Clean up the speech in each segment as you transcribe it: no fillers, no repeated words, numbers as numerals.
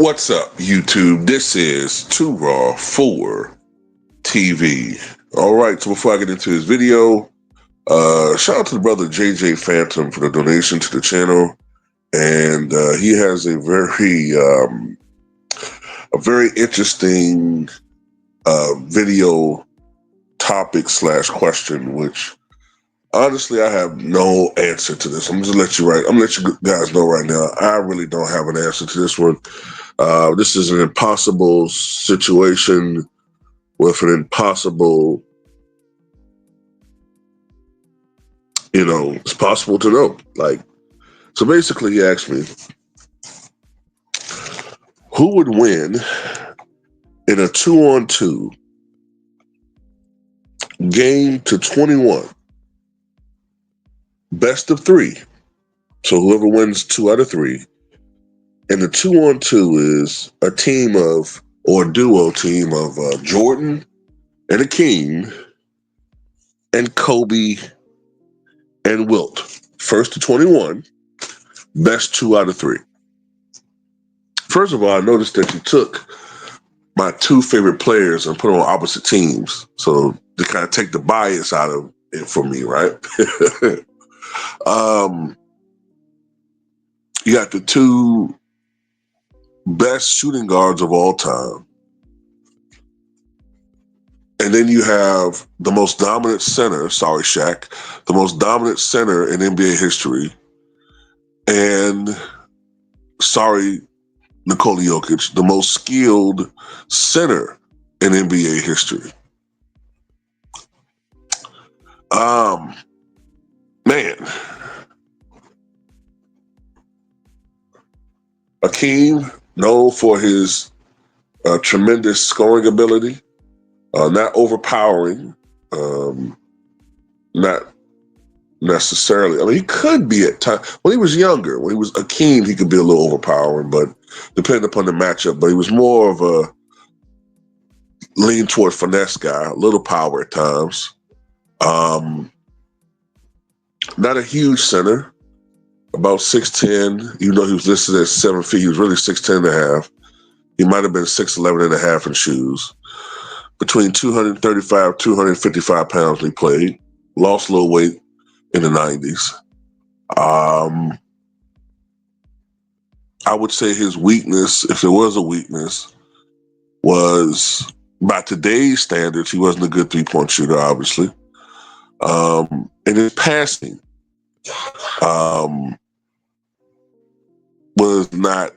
What's up, YouTube? This is Too Raw for TV. All right, so before I get into this video, shout out to the brother JJ Phantom for the donation to the channel, and he has a very interesting video topic / question, which honestly I have no answer to this. I'm gonna let you guys know right now. I really don't have an answer to this one. This is an impossible situation with an impossible, it's possible to know. So basically, he asked me, who would win in a 2-on-2 game to 21, best of three. So whoever wins 2 out of 3. And the 2-on-2 is a team of, or a duo team of Jordan and Hakeem and Kobe and Wilt. First to 21, best 2 out of 3. First of all, I noticed that you took my 2 favorite players and put them on opposite teams. So to kind of take the bias out of it for me, right? You got the 2 best shooting guards of all time. And then you have the most dominant center, sorry, Shaq, the most dominant center in NBA history. And, sorry, Nikola Jokic, the most skilled center in NBA history. Man. Hakeem, known for his tremendous scoring ability, not overpowering, not necessarily. I mean, he could be at times. When he was younger, when he was Hakeem, he could be a little overpowering, but depending upon the matchup. But he was more of a lean toward finesse guy, a little power at times. Not a huge center, about 6'10", even though he was listed at 7 feet, he was really 6'10 and a half. He might have been 6'11 and a half in shoes. Between 235, 255 pounds when he played. Lost a little weight in the 90s. I would say his weakness, if there was a weakness, was by today's standards, he wasn't a good three-point shooter, obviously. And his passing was not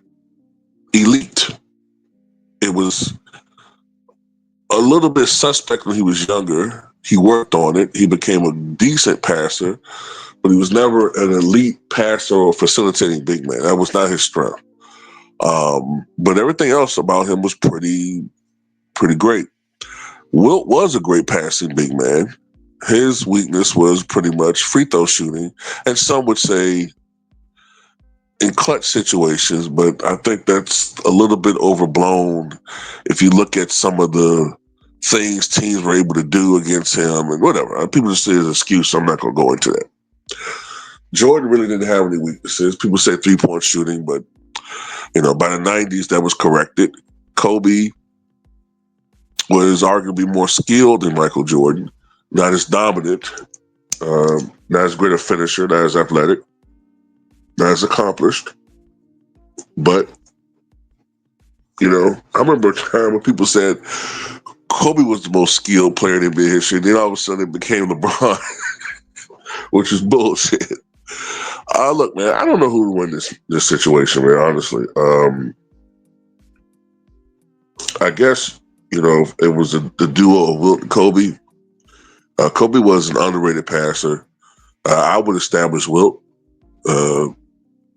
elite. It was a little bit suspect when he was younger. He worked on it. He became a decent passer, but he was never an elite passer or facilitating big man. That was not his strength. But everything else about him was pretty great. Wilt was a great passing big man. His weakness was pretty much free throw shooting, and some would say in clutch situations, but I think that's a little bit overblown if you look at some of the things teams were able to do against him and whatever. People just say it's an excuse, so I'm not going to go into that. Jordan really didn't have any weaknesses. People say three-point shooting, but by the 90s, that was corrected. Kobe was arguably more skilled than Michael Jordan, not as dominant, not as great a finisher, not as athletic, not as accomplished. But, I remember a time when people said Kobe was the most skilled player in NBA history. Then all of a sudden it became LeBron, which is bullshit. Look, man, I don't know who to win this situation, man, honestly. I guess, it was the duo of Wilt and Kobe. Kobe was an underrated passer. I would establish Wilt.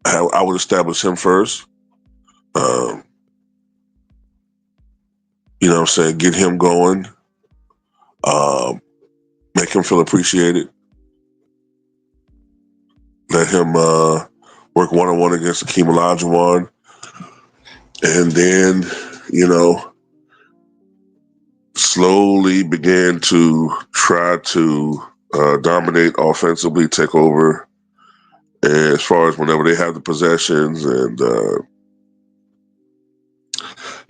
I would establish him first. What I'm saying? Get him going. Make him feel appreciated. Let him work one-on-one against Hakeem Olajuwon. And then, slowly began to try to dominate offensively, take over as far as whenever they have the possessions and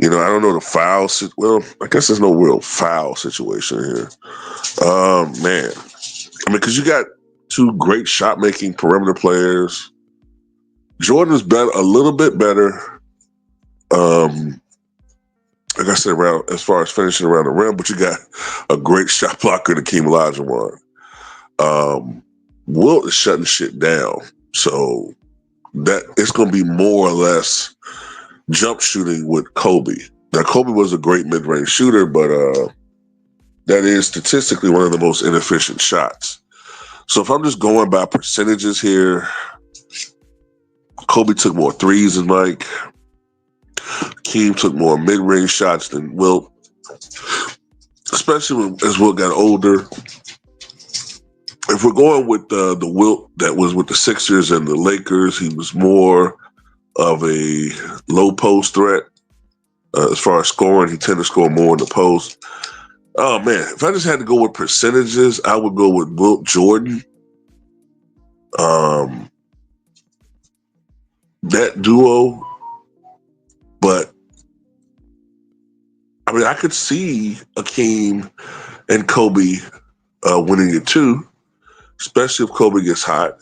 I don't know the foul. Well, I guess there's no real foul situation here. Man, I mean, because you got two great shot making perimeter players. Jordan is better, a little bit better. Like I said, around as far as finishing around the rim, but you got a great shot blocker in Hakeem Olajuwon. Wilt is shutting shit down, so that it's going to be more or less jump shooting with Kobe. Now, Kobe was a great mid-range shooter, but that is statistically one of the most inefficient shots. So if I'm just going by percentages here, Kobe took more threes than Mike. Hakeem took more mid-range shots than Wilt, especially as Wilt got older. If we're going with the Wilt that was with the Sixers and the Lakers, he was more of a low post threat. As far as scoring, he tended to score more in the post. Oh, man, if I just had to go with percentages, I would go with Wilt Jordan. That duo, but I mean, I could see Hakeem and Kobe winning it too, especially if Kobe gets hot,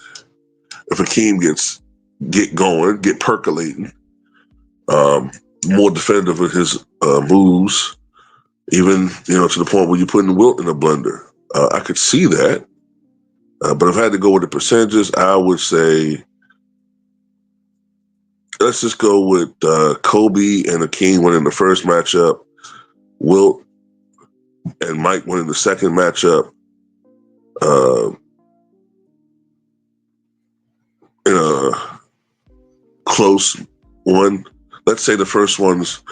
if Hakeem get going, get percolating, more definitive with his moves, even to the point where you're putting Wilt in a blender. I could see that, but if I had to go with the percentages, I would say let's just go with Kobe and Hakeem winning the first matchup, Wilt and Mike winning the second matchup. In a close one. Let's say the first one's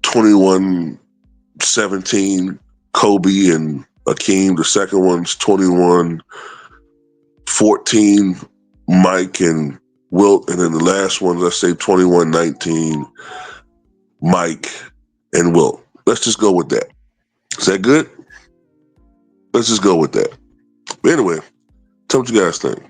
21-17, Kobe and Hakeem. The second one's 21-14, Mike and Wilt. And then the last one, let's say 21-19, Mike and Wilt. Let's just go with that. Is that good? Let's just go with that. But anyway, tell me what you guys think.